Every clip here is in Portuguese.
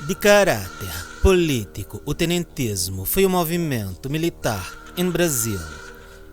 De caráter político, o tenentismo foi um movimento militar em Brasil.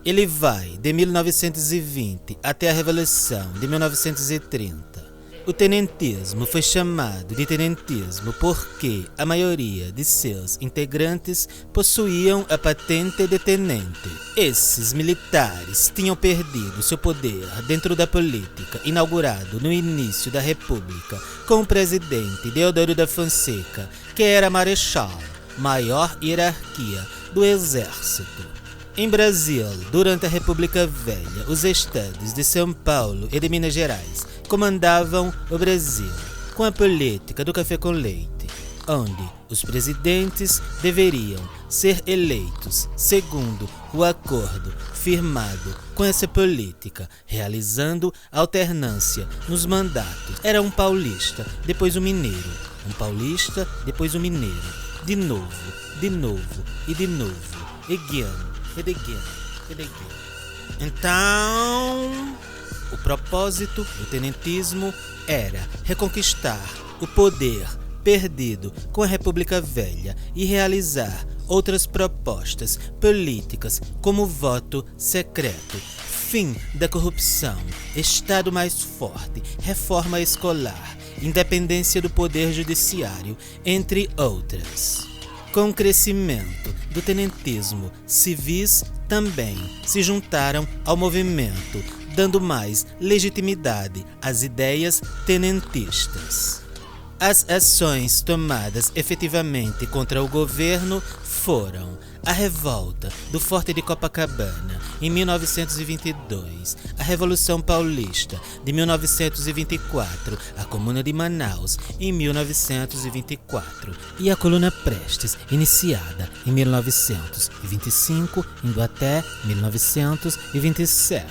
Ele vai de 1920 até a Revolução de 1930. O tenentismo foi chamado de tenentismo porque a maioria de seus integrantes possuíam a patente de tenente. Esses militares tinham perdido seu poder dentro da política, inaugurado no início da República com o presidente Deodoro da Fonseca, que era marechal, maior hierarquia do exército. Em Brasil, durante a República Velha, os estados de São Paulo e de Minas Gerais comandavam o Brasil com a política do café com leite, onde os presidentes deveriam ser eleitos segundo o acordo firmado com essa política, realizando alternância nos mandatos. Era um paulista, depois um mineiro, um paulista, depois um mineiro, de novo e de novo, again. Então, o propósito do tenentismo era reconquistar o poder perdido com a República Velha e realizar outras propostas políticas como voto secreto, fim da corrupção, Estado mais forte, reforma escolar, independência do poder judiciário, entre outras. Com o crescimento do tenentismo, civis também se juntaram ao movimento, dando mais legitimidade às ideias tenentistas. As ações tomadas efetivamente contra o governo foram a revolta do Forte de Copacabana em 1922, a Revolução Paulista de 1924, a Comuna de Manaus em 1924 e a Coluna Prestes, iniciada em 1925, indo até 1927.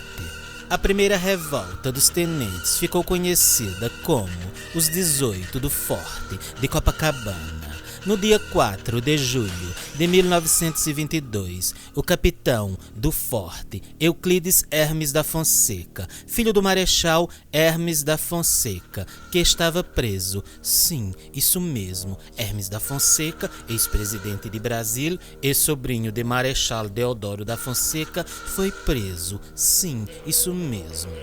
A primeira revolta dos tenentes ficou conhecida como os 18 do Forte de Copacabana. No dia 4 de julho de 1922, o capitão do forte, Euclides Hermes da Fonseca, filho do marechal Hermes da Fonseca, que estava preso, sim, isso mesmo, Hermes da Fonseca, ex-presidente de Brasil e sobrinho de marechal Deodoro da Fonseca, foi preso, sim, isso mesmo.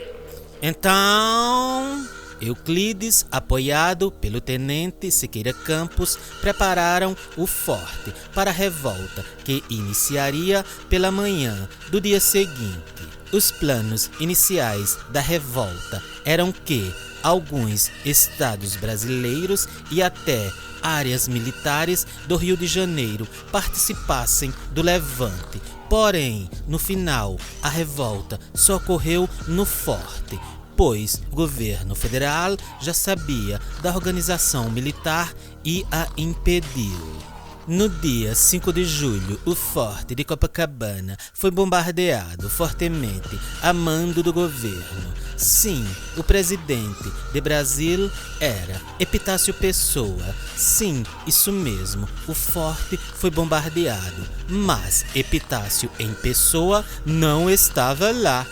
Então, Euclides, apoiado pelo tenente Siqueira Campos, prepararam o forte para a revolta que iniciaria pela manhã do dia seguinte. Os planos iniciais da revolta eram que alguns estados brasileiros e até áreas militares do Rio de Janeiro participassem do levante. Porém, no final, a revolta só ocorreu no forte, pois o governo federal já sabia da organização militar e a impediu. No dia 5 de julho, o Forte de Copacabana foi bombardeado fortemente a mando do governo. Sim, o presidente de Brasil era Epitácio Pessoa. Sim, isso mesmo, o forte foi bombardeado, mas Epitácio em pessoa não estava lá.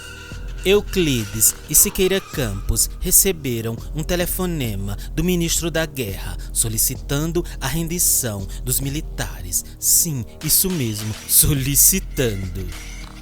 Euclides e Siqueira Campos receberam um telefonema do ministro da Guerra solicitando a rendição dos militares. Sim, isso mesmo, solicitando.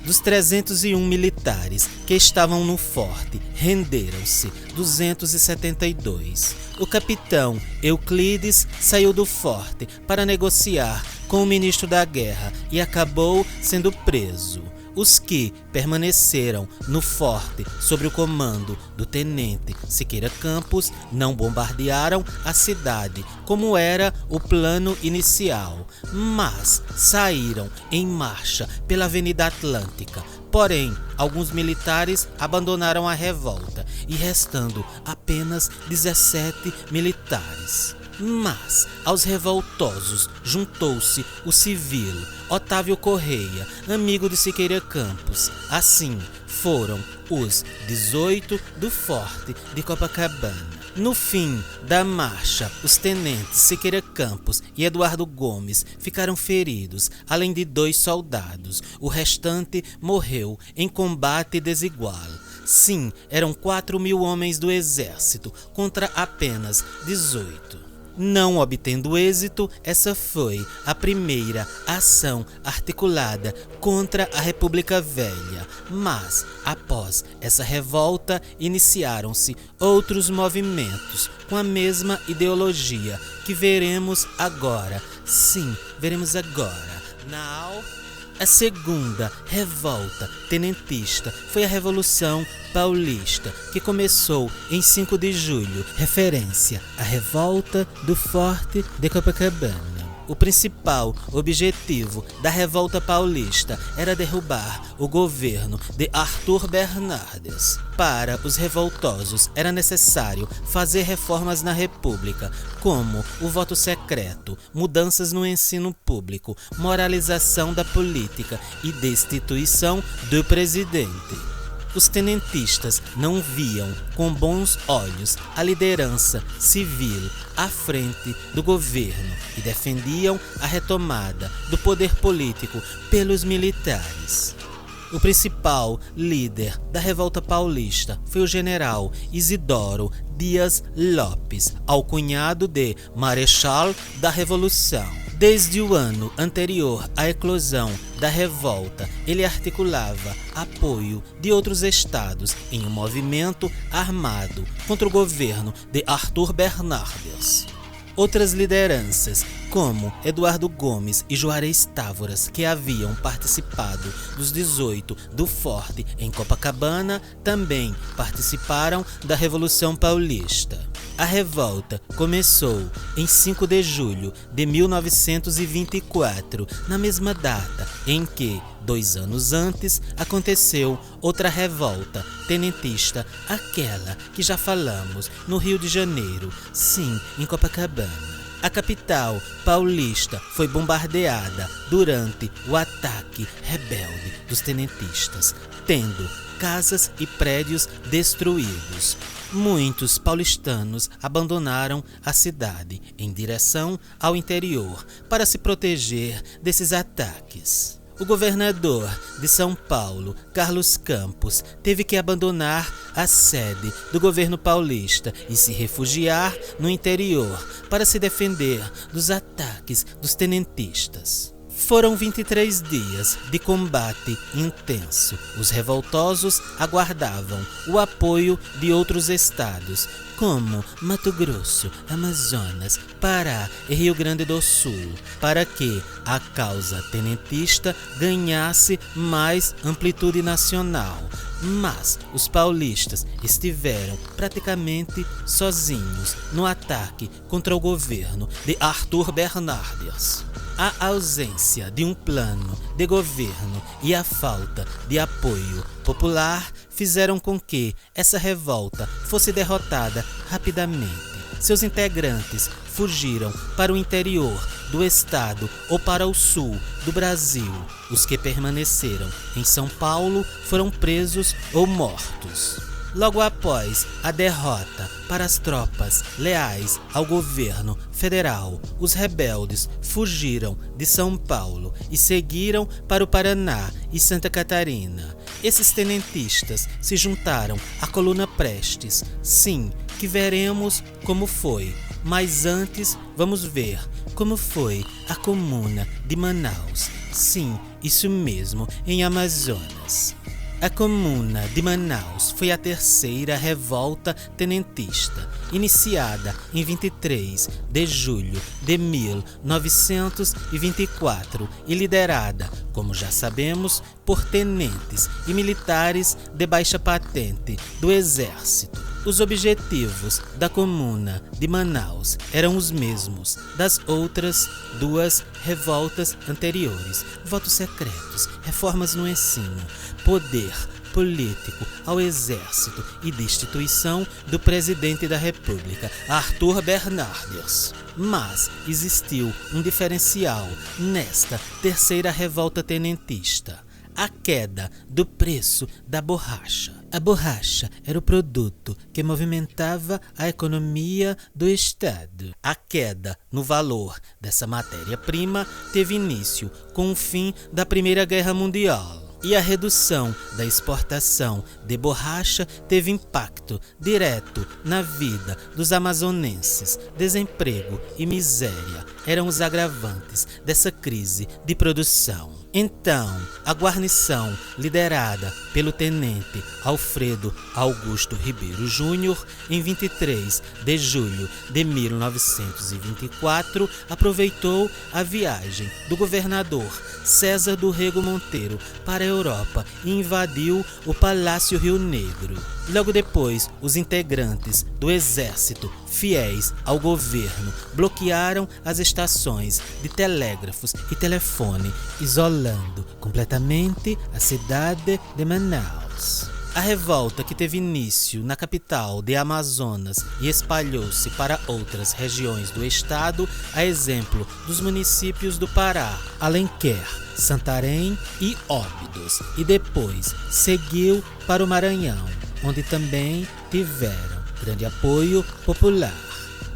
Dos 301 militares que estavam no forte, renderam-se 272. O capitão Euclides saiu do forte para negociar com o ministro da Guerra e acabou sendo preso. Os que permaneceram no forte sob o comando do tenente Siqueira Campos não bombardearam a cidade, como era o plano inicial, mas saíram em marcha pela Avenida Atlântica. Porém, alguns militares abandonaram a revolta e restando apenas 17 militares. Mas aos revoltosos juntou-se o civil Otávio Correia, amigo de Siqueira Campos. Assim foram os 18 do Forte de Copacabana. No fim da marcha, os tenentes Siqueira Campos e Eduardo Gomes ficaram feridos, além de 2 soldados. O restante morreu em combate desigual. Sim, eram 4.000 homens do exército contra apenas 18. Não obtendo êxito, essa foi a primeira ação articulada contra a República Velha. Mas, após essa revolta, iniciaram-se outros movimentos com a mesma ideologia que veremos agora. Sim, veremos agora. A segunda revolta tenentista foi a Revolução Paulista, que começou em 5 de julho, referência à revolta do Forte de Copacabana. O principal objetivo da Revolta Paulista era derrubar o governo de Arthur Bernardes. Para os revoltosos era necessário fazer reformas na República, como o voto secreto, mudanças no ensino público, moralização da política e destituição do presidente. Os tenentistas não viam com bons olhos a liderança civil à frente do governo e defendiam a retomada do poder político pelos militares. O principal líder da Revolta Paulista foi o general Isidoro Dias Lopes, alcunhado de Marechal da Revolução. Desde o ano anterior à eclosão da revolta, ele articulava apoio de outros estados em um movimento armado contra o governo de Arthur Bernardes. Outras lideranças, como Eduardo Gomes e Juarez Távoras, que haviam participado dos 18 do Forte em Copacabana, também participaram da Revolução Paulista. A revolta começou em 5 de julho de 1924, na mesma data em que, 2 anos antes, aconteceu outra revolta tenentista, aquela que já falamos no Rio de Janeiro, sim, em Copacabana. A capital paulista foi bombardeada durante o ataque rebelde dos tenentistas, tendo casas e prédios destruídos. Muitos paulistanos abandonaram a cidade em direção ao interior para se proteger desses ataques. O governador de São Paulo, Carlos Campos, teve que abandonar a sede do governo paulista e se refugiar no interior para se defender dos ataques dos tenentistas. Foram 23 dias de combate intenso. Os revoltosos aguardavam o apoio de outros estados, como Mato Grosso, Amazonas, Pará e Rio Grande do Sul, para que a causa tenentista ganhasse mais amplitude nacional. Mas os paulistas estiveram praticamente sozinhos no ataque contra o governo de Arthur Bernardes. A ausência de um plano de governo e a falta de apoio popular fizeram com que essa revolta fosse derrotada rapidamente. Seus integrantes fugiram para o interior do estado ou para o sul do Brasil. Os que permaneceram em São Paulo foram presos ou mortos. Logo após a derrota para as tropas leais ao governo federal, os rebeldes fugiram de São Paulo e seguiram para o Paraná e Santa Catarina. Esses tenentistas se juntaram à Coluna Prestes, sim, que veremos como foi. Mas antes, vamos ver como foi a Comuna de Manaus. Sim, isso mesmo, em Amazonas. A Comuna de Manaus foi a terceira revolta tenentista, iniciada em 23 de julho de 1924 e liderada, como já sabemos, por tenentes e militares de baixa patente do Exército. Os objetivos da Comuna de Manaus eram os mesmos das outras 2 revoltas anteriores: votos secretos, reformas no ensino, poder político ao exército e destituição do presidente da República, Arthur Bernardes. Mas existiu um diferencial nesta terceira revolta tenentista: a queda do preço da borracha. A borracha era o produto que movimentava a economia do Estado. A queda no valor dessa matéria-prima teve início com o fim da Primeira Guerra Mundial. e a redução da exportação de borracha teve impacto direto na vida dos amazonenses. Desemprego e miséria eram os agravantes dessa crise de produção. Então, a guarnição, liderada pelo tenente Alfredo Augusto Ribeiro Júnior, em 23 de julho de 1924, aproveitou a viagem do governador César do Rego Monteiro para a Europa e invadiu o Palácio Rio Negro. Logo depois, os integrantes do exército, fiéis ao governo, bloquearam as estações de telégrafos e telefone, isolando completamente a cidade de Manaus. A revolta, que teve início na capital de Amazonas e espalhou-se para outras regiões do estado, a exemplo dos municípios do Pará, Alenquer, Santarém e Óbidos, e depois seguiu para o Maranhão, onde também tiveram grande apoio popular.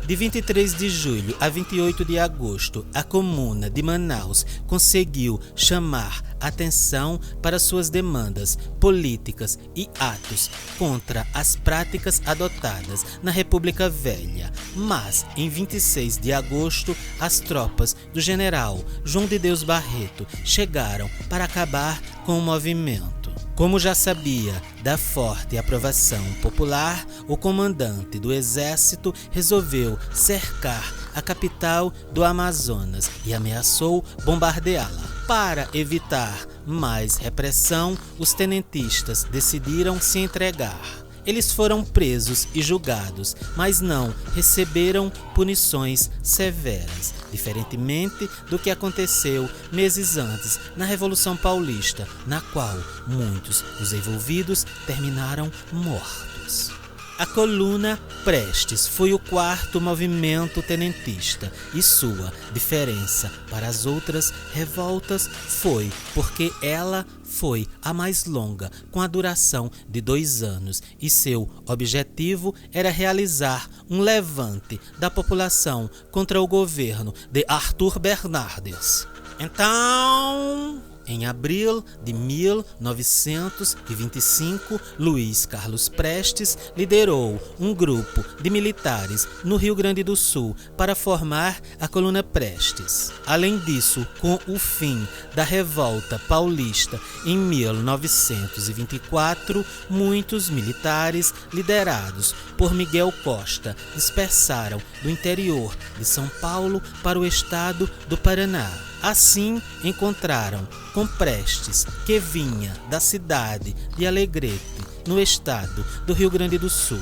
De 23 de julho a 28 de agosto, a comuna de Manaus conseguiu chamar atenção para suas demandas políticas e atos contra as práticas adotadas na República Velha. Mas, em 26 de agosto, as tropas do general João de Deus Barreto chegaram para acabar com o movimento. Como já sabia da forte aprovação popular, o comandante do exército resolveu cercar a capital do Amazonas e ameaçou bombardeá-la. Para evitar mais repressão, os tenentistas decidiram se entregar. Eles foram presos e julgados, mas não receberam punições severas, diferentemente do que aconteceu meses antes na Revolução Paulista, na qual muitos dos envolvidos terminaram mortos. A Coluna Prestes foi o quarto movimento tenentista e sua diferença para as outras revoltas foi porque ela foi a mais longa, com a duração de 2 anos, e seu objetivo era realizar um levante da população contra o governo de Arthur Bernardes. Então, em abril de 1925, Luiz Carlos Prestes liderou um grupo de militares no Rio Grande do Sul para formar a Coluna Prestes. Além disso, com o fim da Revolta Paulista em 1924, muitos militares liderados por Miguel Costa dispersaram do interior de São Paulo para o estado do Paraná. Assim, encontraram com Prestes, que vinha da cidade de Alegrete, no estado do Rio Grande do Sul.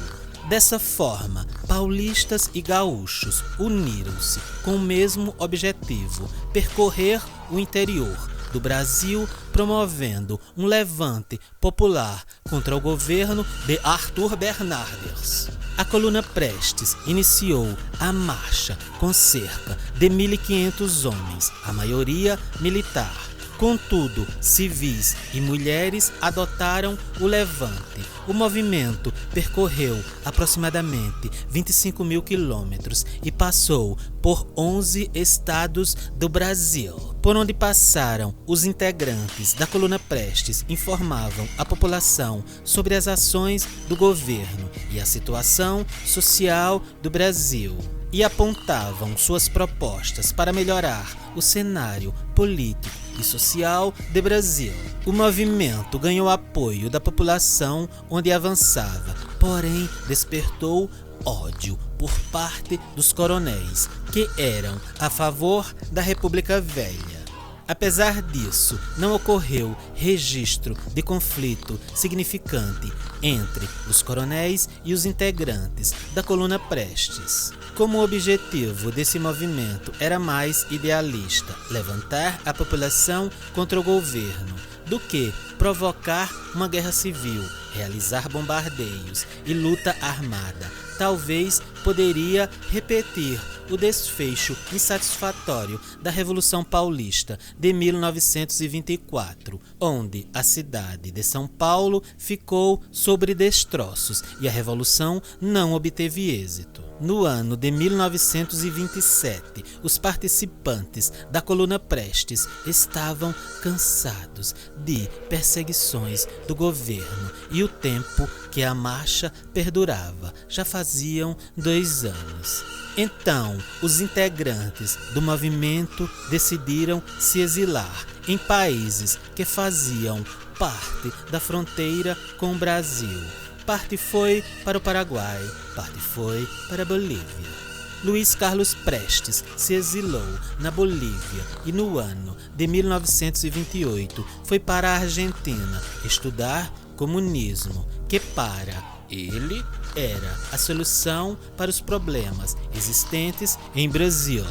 Dessa forma, paulistas e gaúchos uniram-se com o mesmo objetivo: percorrer o interior do Brasil, promovendo um levante popular contra o governo de Arthur Bernardes. A Coluna Prestes iniciou a marcha com cerca de 1.500 homens, a maioria militar. Contudo, civis e mulheres adotaram o levante. O movimento percorreu aproximadamente 25.000 quilômetros e passou por 11 estados do Brasil. Por onde passaram, os integrantes da Coluna Prestes informavam a população sobre as ações do governo e a situação social do Brasil, e apontavam suas propostas para melhorar o cenário político e social do Brasil. O movimento ganhou apoio da população onde avançava, porém despertou ódio por parte dos coronéis, que eram a favor da República Velha. Apesar disso, não ocorreu registro de conflito significante entre os coronéis e os integrantes da Coluna Prestes. Como o objetivo desse movimento era mais idealista, levantar a população contra o governo, do que provocar uma guerra civil, realizar bombardeios e luta armada, talvez poderia repetir o desfecho insatisfatório da Revolução Paulista de 1924, onde a cidade de São Paulo ficou sobre destroços e a Revolução não obteve êxito. No ano de 1927, os participantes da Coluna Prestes estavam cansados de perseguições do governo e o tempo que a marcha perdurava já faziam 2 anos. Então, os integrantes do movimento decidiram se exilar em países que faziam parte da fronteira com o Brasil. Parte foi para o Paraguai, parte foi para a Bolívia. Luiz Carlos Prestes se exilou na Bolívia e no ano de 1928 foi para a Argentina estudar comunismo, que para ele era a solução para os problemas existentes em Brasil.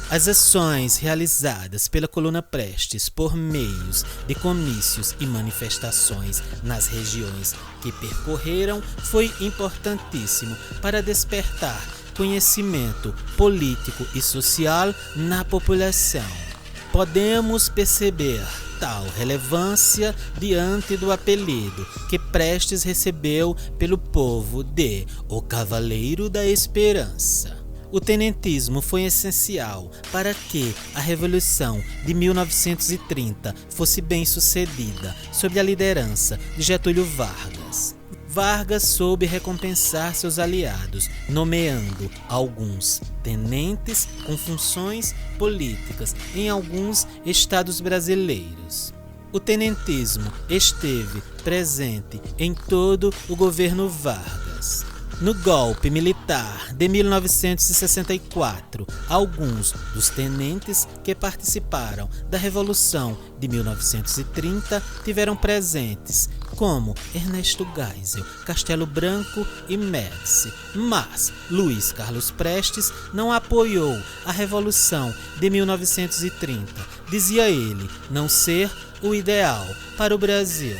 As ações realizadas pela Coluna Prestes por meios de comícios e manifestações nas regiões que percorreram foi importantíssimo para despertar conhecimento político e social na população. Podemos perceber tal relevância diante do apelido que Prestes recebeu pelo povo de O Cavaleiro da Esperança. O tenentismo foi essencial para que a Revolução de 1930 fosse bem sucedida sob a liderança de Getúlio Vargas. Vargas soube recompensar seus aliados, nomeando alguns tenentes com funções políticas em alguns estados brasileiros. O tenentismo esteve presente em todo o governo Vargas. No golpe militar de 1964, alguns dos tenentes que participaram da Revolução de 1930 tiveram presentes, como Ernesto Geisel, Castelo Branco e Médici. Mas Luiz Carlos Prestes não apoiou a Revolução de 1930, dizia ele não ser o ideal para o Brasil.